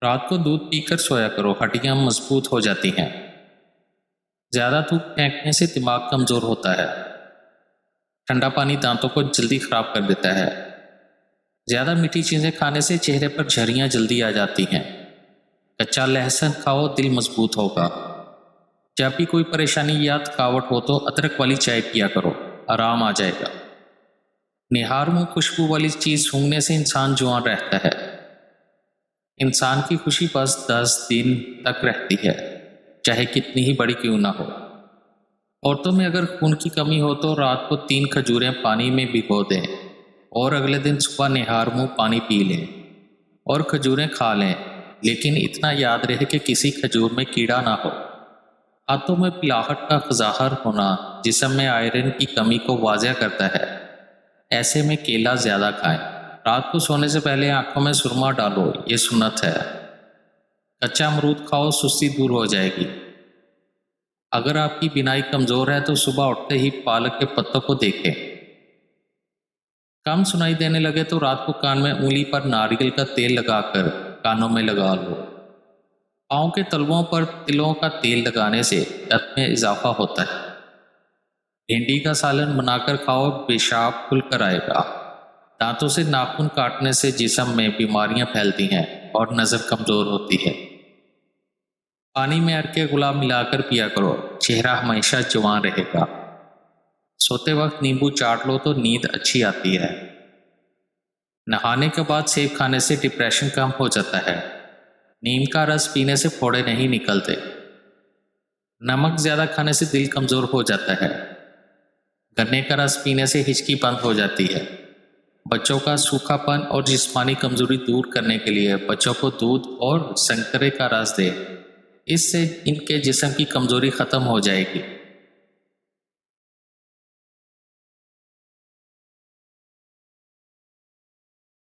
रात को दूध पीकर सोया करो, हड्डियां मजबूत हो जाती हैं। ज़्यादा धूप फेंकने से दिमाग कमज़ोर होता है। ठंडा पानी दांतों को जल्दी खराब कर देता है। ज़्यादा मीठी चीज़ें खाने से चेहरे पर झुर्रियाँ जल्दी आ जाती हैं। कच्चा लहसुन खाओ, दिल मजबूत होगा। जब भी कोई परेशानी या थकावट हो तो अदरक वाली चाय पिया करो, आराम आ जाएगा। निहार मुँह खुशबू वाली चीज़ सूंघने से इंसान जुआन रहता है। इंसान की खुशी बस 10 दिन तक रहती है, चाहे कितनी ही बड़ी क्यों ना हो। औरतों में अगर खून की कमी हो तो रात को 3 खजूरें पानी में भिगो दें और अगले दिन सुबह निहार मुँह पानी पी लें और खजूरें खा लें, लेकिन इतना याद रहे कि किसी खजूर में कीड़ा ना हो। हाथों में पिलाहट का ज़ाहर होना जिस्म में आयरन की कमी को वाज़ह करता है। ऐसे में केला ज़्यादा खाएं। रात को सोने से पहले आंखों में सुरमा डालो, ये सुन्नत है। कच्चा अमरूद खाओ, सुस्ती दूर हो जाएगी। अगर आपकी बीनाई कमज़ोर है तो सुबह उठते ही पालक के पत्तों को देखें। कम सुनाई देने लगे तो रात को कान में उंगली पर नारियल का तेल लगाकर कानों में लगा लो। पाँव के तलवों पर तिलों का तेल लगाने से रक्त में इजाफा होता है। भिंडी का सालन बनाकर खाओ, पेशाब खुलकर आएगा। दांतों से नाखून काटने से जिस्म में बीमारियां फैलती हैं और नज़र कमज़ोर होती है। पानी में अरके गुलाब मिलाकर पिया करो, चेहरा हमेशा जवान रहेगा। सोते वक्त नींबू चाट लो तो नींद अच्छी आती है। नहाने के बाद सेब खाने से डिप्रेशन कम हो जाता है। नीम का रस पीने से फोड़े नहीं निकलते। नमक ज़्यादा खाने से दिल कमज़ोर हो जाता है। गन्ने का रस पीने से हिचकी बंद हो जाती है। बच्चों का सूखापन और जिस्मानी कमजोरी दूर करने के लिए बच्चों को दूध और संतरे का रस दें। इससे इनके जिस्म की कमजोरी खत्म हो जाएगी।